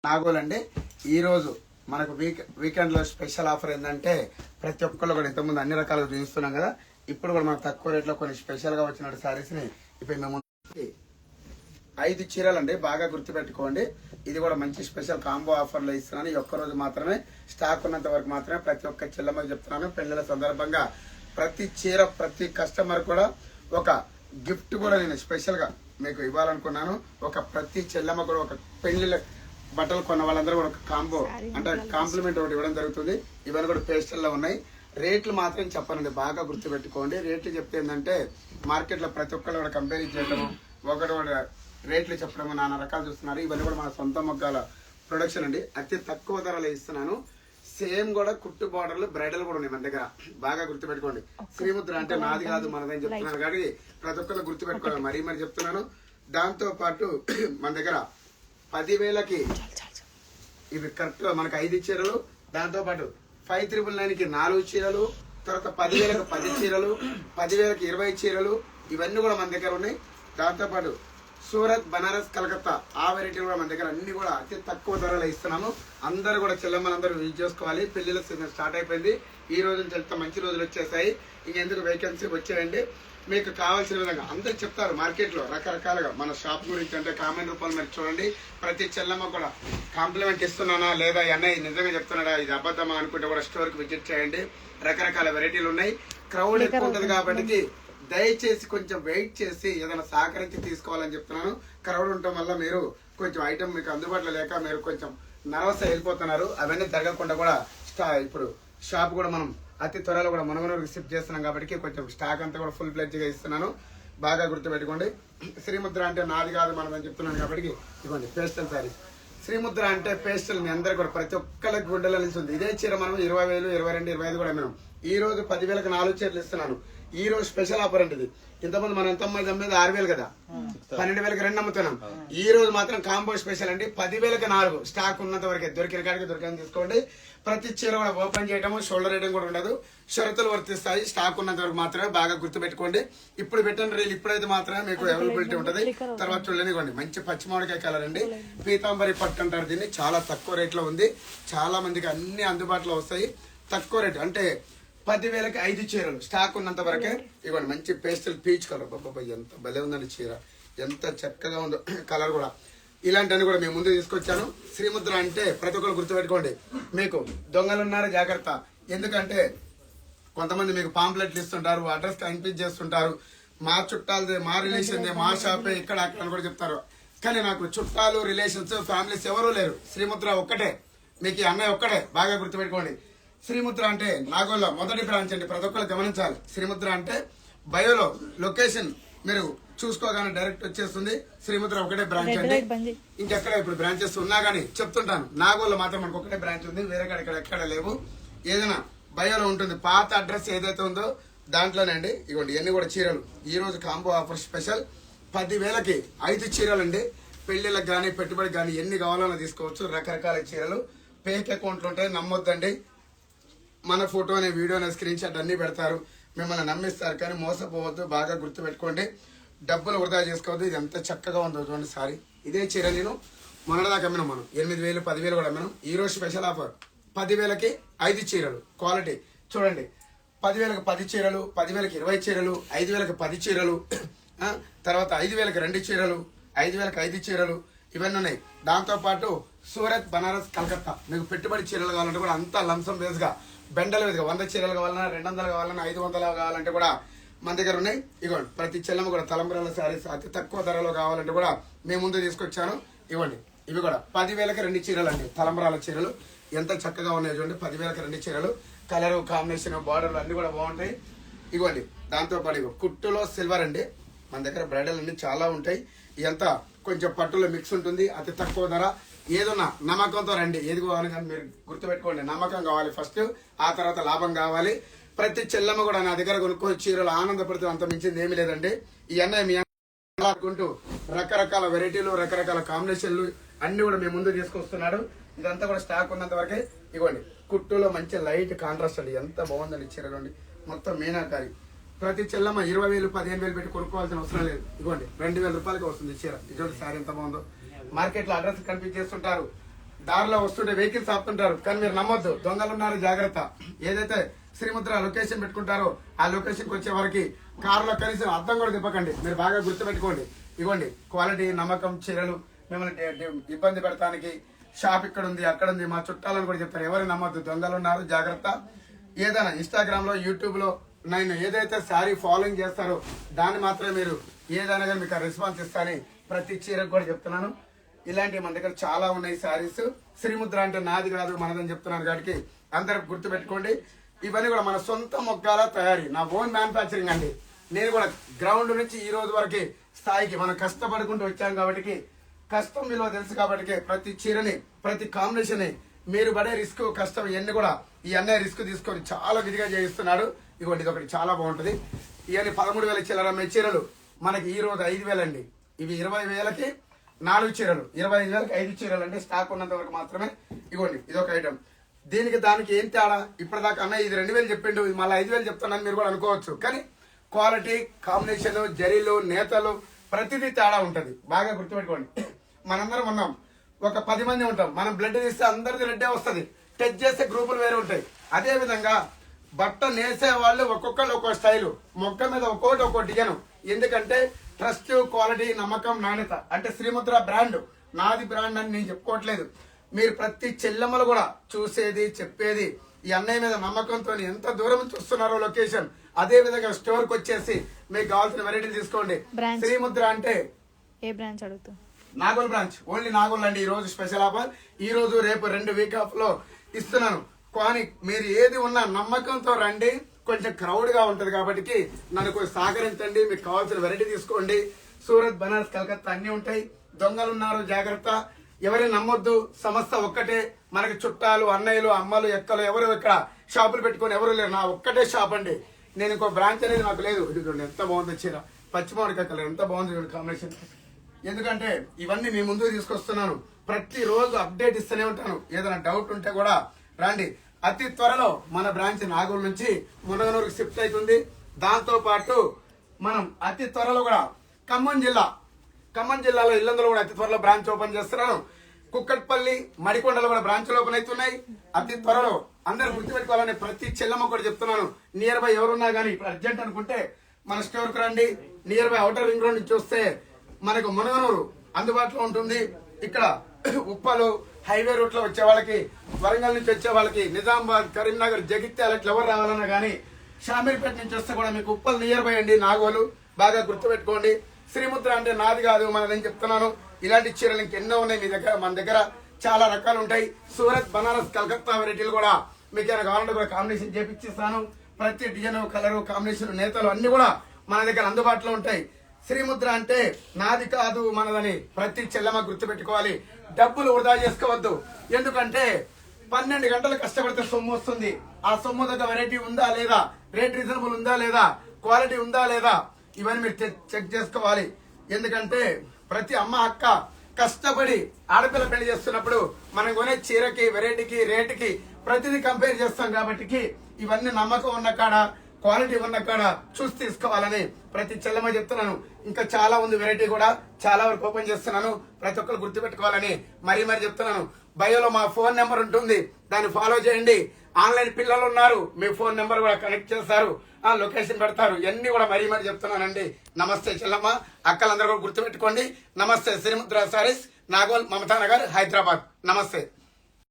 నాగోల్ అండి. ఈరోజు మనకు వీకెండ్లో స్పెషల్ ఆఫర్ ఏంటంటే ప్రతి ఒక్కళ్ళు కూడా ఇంతకుముందు అన్ని రకాలుగా చూపిస్తున్నాం కదా, ఇప్పుడు కూడా మనకు తక్కువ రేట్లో కొన్ని స్పెషల్గా వచ్చిన శారీస్ని ఇప్పుడు మేము 5 చీరలు అండి. బాగా గుర్తుపెట్టుకోండి, ఇది కూడా మంచి స్పెషల్ కాంబో ఆఫర్లో ఇస్తున్నాను. ఈ ఒక్క రోజు మాత్రమే, స్టాక్ ఉన్నంత వరకు మాత్రమే ప్రతి ఒక్క చెల్లెమ్మకి చెప్తున్నాను. పెళ్లిల సందర్భంగా ప్రతి చీర ప్రతి కస్టమర్ కూడా ఒక గిఫ్ట్ కూడా నేను స్పెషల్గా మీకు ఇవ్వాలనుకున్నాను. ఒక ప్రతి చెల్లెమ్మ కూడా ఒక పెళ్లిళ్ళ బట్టలు కొన్న వాళ్ళందరూ కూడా ఒక కాంబో అంటే కాంప్లిమెంట్ ఒకటి ఇవ్వడం జరుగుతుంది. ఇవన్నీ కూడా పేస్టల్లో ఉన్నాయి. రేట్లు మాత్రం చెప్పనండి, బాగా గుర్తుపెట్టుకోండి. రేట్లు చెప్తే ఏంటంటే మార్కెట్లో ప్రతి ఒక్కళ్ళు కూడా కంపేర్ చేయడము, ఒకటి రేట్లు చెప్పడము, నానా రకాలు చూస్తున్నారు. ఇవన్నీ కూడా మన సొంత మొగ్గాల ప్రొడక్షన్ అండి. అతి తక్కువ ధరలో ఇస్తున్నాను. సేమ్ కూడా కుట్టు బార్డర్లు బ్రైడల్ కూడా ఉన్నాయి మన దగ్గర. బాగా గుర్తుపెట్టుకోండి. శ్రీముద్ర అంటే నాది కాదు మనదని చెప్తున్నాను కానీ ప్రతి ఒక్కళ్ళు గుర్తుపెట్టుకోవాలి, మరీ మరి చెప్తున్నాను. దాంతో పాటు మన దగ్గర 10,000కి ఇవి కరెక్ట్ గా మనకి 5 చీరలు, దాంతో పాటు 5,999కి 4 చీరలు, తర్వాత 10,000కి 10 చీరలు, 10,000కి 20 చీరలు, ఇవన్నీ కూడా మన దగ్గర ఉన్నాయి. దాంతో పాటు సూరత్, బనారస్, కలకత్తా ఆ వెరైటీ కూడా మన దగ్గర అన్ని కూడా అతి తక్కువ ధరలో ఇస్తున్నాము. అందరూ కూడా చెల్లెమ్మలందరూ యూజ్ చేసుకోవాలి. పెళ్లిళ్ళ సీజన్ స్టార్ట్ అయిపోయింది. ఈ రోజు నుంచి ఎంత మంచి రోజులు వచ్చేసాయి. ఇంకెందుకు వేకెన్సీ వచ్చాయండి. మీకు కావాల్సిన విధంగా అందరు చెప్తారు మార్కెట్లో రకరకాలుగా. మన షాప్ గురించి అంటే కామెంట్ రూపాయలు మీరు చూడండి. ప్రతి చెల్లెమ్మ కూడా కాంప్లిమెంట్ ఇస్తున్నానా లేదా అన్నయ్య నిజంగా చెప్తున్నాడా ఇది అబద్ధమా అనుకుంటే కూడా స్టోర్కి విజిట్ చేయండి. రకరకాల వెరైటీలు ఉన్నాయి. క్రౌడ్ ఎక్కువ ఉంటుంది కాబట్టి దయచేసి కొంచెం వెయిట్ చేసి ఏదైనా సహకరించి తీసుకోవాలని చెప్తున్నాను. క్రౌడ్ ఉండటం వల్ల మీరు కొంచెం ఐటమ్ మీకు అందుబాటులో లేక మీరు కొంచెం నర్వస్ వెళ్ళిపోతున్నారు. అవన్నీ జరగకుండా కూడా ఇప్పుడు షాప్ కూడా మనం అతి త్వరలో కూడా మనగనూరుకి షిఫ్ట్ చేస్తున్నాం కాబట్టి కొంచెం స్టాక్ అంతా కూడా ఫుల్ ప్లేజ్ గా ఇస్తున్నాను. బాగా గుర్తుపెట్టుకోండి. శ్రీముద్ర అంటే నాది కాదు మనదని చెప్తున్నాను కాబట్టి ఇవ్వండి పేస్టల్ సారీస్. శ్రీముద్ర అంటే పేస్టల్ మీ అందరు కూడా ప్రతి ఒక్కరికి గుండెలో నిలిచింది. ఇదే చీర మనం 20,000, 22, 25 కూడా మేము ఈ రోజు 10,000కి 4 చీరలు ఇస్తున్నాను. ఈ రోజు స్పెషల్ ఆఫర్ అంటే ఇది. ఇంతకుముందు మనం ఎంత అమ్మేది 6,000 కదా, 12,000కి 2 అమ్ముతున్నాం. ఈ రోజు మాత్రం కాంబో స్పెషల్ అండి. 10,000కి 4 స్టాక్ ఉన్నంత వరకే, దొరికిన కాడికి దొరికిన తీసుకోండి. ప్రతి చీర కూడా ఓపెన్ చేయడము, షోల్డర్ రేటింగ్ కూడా ఉండదు. షరతులు వర్తిస్తాయి. స్టాక్ ఉన్నంత వరకు మాత్రమే. బాగా గుర్తుపెట్టుకోండి. ఇప్పుడు పెట్టిన రీల్ ఇప్పుడైతే మాత్రమే మీకు అవైలబిలిటీ ఉంటుంది. తర్వాత చూడండి, మంచి పచ్చిమామిడికాయ కలర్ అండి. పీతాంబరి పట్టు అంటారు దీన్ని. చాలా తక్కువ రేట్ లో ఉంది. చాలా మందికి అన్ని అందుబాటులో వస్తాయి. తక్కువ రేటు అంటే 10,000కి 5 చీరలు స్టాక్ ఉన్నంత వరకే. ఇవ్వండి మంచి పేస్టల్ పీచ్ కలర్. బాబా ఎంత భలే ఉందండి చీర, ఎంత చక్కగా ఉందో కలర్ కూడా. ఇలాంటివన్నీ కూడా మేము ముందు తీసుకొచ్చాను. శ్రీముద్ర అంటే ప్రతి ఒక్కరు గుర్తుపెట్టుకోండి. మీకు దొంగలు ఉన్నారు జాగ్రత్త. ఎందుకంటే కొంతమంది మీకు పాంప్లెట్లు ఇస్తుంటారు, అడ్రస్ కన్ఫ్యూజ్ చేస్తుంటారు. మా చుట్టాలదే, మా రిలేషన్, మా షాపే, ఇక్కడ అక్కడ కూడా చెప్తారు. కానీ నాకు చుట్టాలు, రిలేషన్స్, ఫ్యామిలీస్ ఎవరూ లేరు. శ్రీముద్ర ఒక్కటే, మీకు ఈ అన్నయ్య ఒక్కడే. బాగా గుర్తుపెట్టుకోండి. శ్రీముద్ర అంటే నాగోల్లో మొదటి బ్రాంచ్ అండి. ప్రతి ఒక్కరు గమనించాలి. శ్రీముద్ర అంటే బయోలో లొకేషన్ మీరు చూసుకోగానే డైరెక్ట్ వచ్చేస్తుంది. శ్రీముద్ర ఒకటే బ్రాంచ్ అండి. ఇంకెక్కడ ఇప్పుడు బ్రాంచెస్ ఉన్నా గానీ చెప్తుంటాను, నాగోల్లో మాత్రం మనకు ఒకటే బ్రాంచ్ ఉంది. వేరే ఇక్కడ ఎక్కడ లేవు. ఏదైనా బయోలో ఉంటుంది. పాత అడ్రస్ ఏదైతే ఉందో దాంట్లోనే అండి. ఇవ్వండి ఇవన్నీ కూడా చీరలు. ఈ రోజు కాంబో ఆఫర్ స్పెషల్ 10,000కి 5 చీరలు అండి. పెళ్లిళ్ళకి కానీ పెట్టుబడికి కానీ ఎన్ని కావాలన్నా తీసుకోవచ్చు. రకరకాల చీరలు. ఫేక్ అకౌంట్లు ఉంటాయి, నమ్మొద్దండి. మన ఫోటో అనే వీడియో అనే స్క్రీన్ షాట్ అన్ని పెడతారు, మిమ్మల్ని నమ్మిస్తారు. కానీ మోసపోవద్దు. బాగా గుర్తుపెట్టుకోండి. డబ్బులు వృధా చేసుకోవద్దు. ఇది ఎంత చక్కగా ఉందో చూడండి సారీ. ఇదే చీర నేను మొన్నటిదాకా అమ్మినాం. మనం 8,000, 10,000 కూడా అమ్మినాం. ఈ రోజు స్పెషల్ ఆఫర్ 10,000కి 5 చీరలు. క్వాలిటీ చూడండి. 10,000కి 10 చీరలు, 10,000కి 20 చీరలు, 5,000కి 10 చీరలు, తర్వాత 5,000కి 2 చీరలు, 5,000కి 5 చీరలు, ఇవన్నీ ఉన్నాయి. దాంతో పాటు సూరత్, బనారస్, కలకత్తా మీకు పెట్టుబడి చీరలు కావాలంటే కూడా అంతా లంసం బేస్ గా బెండల మీదుగా 100 చీరలు కావాలన్నా, 200 కావాలన్నా, 500 కావాలంటే కూడా మన దగ్గర ఉన్నాయి. ఇవ్వండి ప్రతి చెల్లెమ్మ కూడా తలంబ్రాల శారీస్ అతి తక్కువ ధరలో కావాలంటే కూడా మేము ముందు తీసుకొచ్చాను. ఇవ్వండి ఇవి కూడా 10,000కి 2 చీరలు అండి. తలంబ్రాల చీరలు ఎంత చక్కగా ఉన్నాయి చూడండి. 10,000కి 2 చీరలు. కలర్ కాంబినేషన్, బార్డర్లు అన్ని కూడా బాగుంటాయి. ఇవ్వండి దాంతో పాటు కుట్టులో సిల్వర్ అండి. మన దగ్గర బ్రైడల్ అన్ని చాలా ఉంటాయి. ఇదంతా కొంచెం పట్టులో మిక్స్ ఉంటుంది. అతి తక్కువ ధర. ఏదన్నా నమ్మకంతో రండి. ఏది కావాలి కానీ మీరు గుర్తుపెట్టుకోండి, నమ్మకం కావాలి ఫస్ట్, ఆ తర్వాత లాభం కావాలి. ప్రతి చెల్లెమ్మ కూడా నా దగ్గర కొనుక్కొని చీరలు ఆనందపడుతూ అంత మించింది ఏమీ లేదండి. ఈ అన్నయ్య మీ అనుకుంటూ రకరకాల వెరైటీలు, రకరకాల కాంబినేషన్లు అన్ని కూడా మేము ముందు తీసుకొస్తున్నాడు. ఇదంతా కూడా స్టాక్ ఉన్నంత వరకే. ఇవ్వండి కుట్టులో మంచి లైట్ కాంట్రాస్ట్ అండి. ఎంత బాగుందండి చీర చూడండి. మొత్తం మీనాకారి. ప్రతి చెల్లమ్మ 20,000, 15,000 పెట్టి కొనుక్కోవాల్సిన అవసరం లేదు. ఇవ్వండి 2,000 రూపాయలకి వస్తుంది చీర. ఇటువంటి సారీ ఎంత బాగుందో. మార్కెట్ లో అడ్రస్ కన్ఫ్యూజ్ చేస్తుంటారు. దారిలో వస్తుంటే వెహికల్స్ ఆపుతుంటారు, కానీ మీరు నమ్మొద్దు, దొంగలు ఉన్నారు, జాగ్రత్త. ఏదైతే శ్రీముద్ర లొకేషన్ పెట్టుకుంటారో ఆ లొకేషన్కి వచ్చే వారికి కారులో కనీసం అర్థం కూడా తిప్పకండి. మీరు బాగా గుర్తుపెట్టుకోండి. ఇవ్వండి క్వాలిటీ, నమ్మకం, చీరలు మిమ్మల్ని ఇబ్బంది పెడతానికి షాప్ ఇక్కడ ఉంది, అక్కడ ఉంది, మా చుట్టాలని కూడా చెప్తారు. ఎవరు నమ్మొద్దు, దొంగలు ఉన్నారు, జాగ్రత్త. ఏదైనా ఇన్స్టాగ్రామ్ లో, యూట్యూబ్ లో నేను ఏదైతే శారీ ఫాలోయింగ్ చేస్తారో దాన్ని మాత్రమే మీరు ఏదైనా కానీ మీకు రెస్పాన్స్ ఇస్తానని ప్రతి చీరకు కూడా చెప్తున్నాను. ఇలాంటివి మన దగ్గర చాలా ఉన్నాయి శారీస్. శ్రీముద్ర అంటే నాది కాదు మనదని చెప్తున్నాను కాబట్టి అందరూ గుర్తుపెట్టుకోండి. ఇవన్నీ కూడా మన సొంత మొగ్గాల తయారీ, నా ఓన్ మ్యానుఫ్యాక్చరింగ్ అండి. నేను కూడా గ్రౌండ్ నుంచి ఈ రోజు వరకు స్థాయికి మనం కష్టపడుకుంటూ వచ్చాం కాబట్టి, కష్టం విలువ తెలుసు కాబట్టి ప్రతి చీరని, ప్రతి కాంబినేషన్ ని మీరు పడే రిస్క్, కష్టం ఇవన్నీ కూడా ఈ అన్నయ్య రిస్క్ తీసుకొని చాలా విధిగా చేయిస్తున్నాడు. ఇదిగోండి, ఇది ఒకటి చాలా బాగుంటుంది. ఇవన్నీ 13,000 చిల్లర అమ్మే చీరలు మనకి ఈ రోజు 5,000 అండి. ఇవి 20,000కి 4 చీరలు, 25,000కి 5 చీరలు అంటే స్టాక్ ఉన్నంత వరకు మాత్రమే. ఇదిగోండి, ఇదొక ఐటమ్. దీనికి దానికి ఏం తేడా? ఇప్పటిదాకా అన్నయ్య ఇది 2,000 చెప్పిండు, ఇది మళ్ళీ 5,000 చెప్తున్నాను మీరు కూడా అనుకోవచ్చు. కానీ క్వాలిటీ, కాంబినేషన్, జరీలు, నేతలు ప్రతిదీ తేడా ఉంటది. బాగా గుర్తుపెట్టుకోండి. మనందరం ఉన్నాం, ఒక 10 మంది ఉంటాం. మనం బ్లడ్ తీస్తే అందరిది రెడ్డే వస్తుంది, టచ్ చేస్తే గ్రూపులు వేరే ఉంటాయి. అదే విధంగా బట్ట నేసే వాళ్ళు ఒక్కొక్కళ్ళు ఒక్కో స్టైలు, మొక్క మీద ఒక్కోటి ఒక్కో డిజైన్. ఎందుకంటే ట్రస్ట్, క్వాలిటీ, నమ్మకం, నాణ్యత. అంటే శ్రీముద్ర బ్రాండ్, నాది బ్రాండ్ అని నేను చెప్పుకోవట్లేదు. మీరు ప్రతి చెల్లెమ్మలు కూడా చూసేది, చెప్పేది ఈ అన్నయ్య మీద నమ్మకంతో ఎంత దూరం చూస్తున్నారో లొకేషన్, అదే విధంగా స్టోర్ కి వచ్చేసి మీకు కావాల్సిన వెరైటీలు తీసుకోండి. శ్రీముద్ర అంటే ఏ బ్రాంచ్ అడుగుతూ? నాగోల్ బ్రాంచ్, ఓన్లీ నాగోల్ అండి. ఈ రోజు స్పెషల్ ఆఫర్, ఈ రోజు రేపు 2 వీక్ ఆఫ్ లో ఇస్తున్నాను. కానీ మీరు ఏది ఉన్నా నమ్మకంతో రండి. కొంచెం క్రౌడ్ గా ఉంటది కాబట్టి నన్ను కొంచెం సహకరించండి. మీకు కావాల్సిన వెరైటీ తీసుకోండి. సూరత్, బనారస్, కలకత్తా అన్ని ఉంటాయి. దొంగలు ఉన్నారు, జాగ్రత్త. ఎవరిని నమ్మొద్దు, సంస్థ ఒక్కటే. మనకి చుట్టాలు, అన్నయ్యలు, అమ్మలు, ఎక్కలు ఎవరు ఇక్కడ షాపులు పెట్టుకొని ఎవరు లేరు. నా ఒక్కటే షాప్ అండి. నేను ఇంకో బ్రాంచ్ అనేది నాకు లేదు. ఇది ఎంత బాగుంది చీర, పచ్చిమామిడికాయ కలర్ ఎంత బాగుంది కాంబినేషన్. ఎందుకంటే ఇవన్నీ మీ ముందుకు తీసుకొస్తున్నాను. ప్రతిరోజు అప్డేట్ ఇస్తూనే ఉంటాను. ఏదైనా డౌట్ ఉంటే కూడా రండి. అతి త్వరలో మన బ్రాంచ్ నాగూరు నుంచి మునగనూరుకి షిఫ్ట్ అవుతుంది. దాంతో పాటు మనం అతి త్వరలో కూడా ఖమ్మం జిల్లాలో ఇల్లందులో కూడా అతి త్వరలో బ్రాంచ్ ఓపెన్ చేస్తున్నాను. కుక్కట్పల్లి, మడికొండలో కూడా బ్రాంచ్లు ఓపెన్ అవుతున్నాయి అతి త్వరలో. అందరూ గుర్తుపెట్టుకోవాలని ప్రతి చెల్లమ్మ కూడా చెప్తున్నాను. నియర్ బై ఎవరున్నా కానీ ఇప్పుడు అర్జెంట్ అనుకుంటే మన స్టోర్ కు రండి. Near by outer ring road నుంచి వస్తే మనకు మునగనూరు అందుబాటులో ఉంటుంది. ఇక్కడ ఉప్పలు హైవే రూట్ లో వచ్చే వాళ్ళకి, వరంగల్ నుంచి వచ్చే వాళ్ళకి, నిజామాబాద్, కరీంనగర్, జగిత్యాల ఇట్లా ఎవరు రావాలన్నా కానీ షామీర్పేట నుంచి వస్తే కూడా మీకు ఉప్పల్ నియర్ బై అండి. నాగోలు బాగా గుర్తుపెట్టుకోండి. శ్రీముద్ర అంటే నాది కాదు మనదని చెప్తున్నాను. ఇలాంటి చీరలు ఇంకెన్నో ఉన్నాయి మీ దగ్గర. మన దగ్గర చాలా రకాలు ఉంటాయి. సూరత్, బనారస్, కలకత్తా వెరైటీలు కూడా మీకు ఏమైనా కావాలంటే కూడా కాంబినేషన్ చేపించిస్తాను. ప్రతి డిజైన్, కలరు, కాంబినేషన్, నేతలు అన్ని కూడా మన దగ్గర అందుబాటులో ఉంటాయి. శ్రీముద్ర అంటే నాది కాదు మనదని ప్రతి చెల్లెమ్మ గుర్తుపెట్టుకోవాలి. డబ్బులు వృధా చేసుకోవద్దు. ఎందుకంటే 12 గంటలు కష్టపడితే సొమ్ము వస్తుంది. ఆ సొమ్ము దగ్గర వెరైటీ ఉందా లేదా, రేట్ రీజనబుల్ ఉందా లేదా, క్వాలిటీ ఉందా లేదా, ఇవన్నీ మీరు చెక్ చేసుకోవాలి. ఎందుకంటే ప్రతి అమ్మ, అక్క కష్టపడి ఆడపిల్ల పెళ్లి చేస్తున్నప్పుడు మనం కొనే చీరకి, వెరైటీకి, రేటుకి ప్రతిదీ కంపేర్ చేస్తాం కాబట్టి ఇవన్నీ నమ్మకం ఉన్న కాడ, క్వాలిటీ ఉన్న కాడ చూసి తీసుకోవాలని ప్రతి చెల్లెమ్మ చెప్తున్నాను. ఇంకా చాలా ఉంది వెరైటీ కూడా, చాలా వరకు ఓపెన్ చేస్తున్నాను. ప్రతి ఒక్కరు గుర్తుపెట్టుకోవాలని మరీ చెప్తున్నాను. బయోలో మా ఫోన్ నెంబర్ ఉంటుంది, దాన్ని ఫాలో చేయండి. ఆన్లైన్ పిల్లలు ఉన్నారు, మీ ఫోన్ నెంబర్ కూడా కనెక్ట్ చేస్తారు, ఆ లొకేషన్ పెడతారు. ఇవన్నీ కూడా మరీ చెప్తున్నానండి. నమస్తే చెల్లమ్మ, అక్కలందరూ కూడా గుర్తుపెట్టుకోండి. నమస్తే శ్రీముద్ర సారీస్, నాగోల్, మమతా నగర్, హైదరాబాద్. నమస్తే.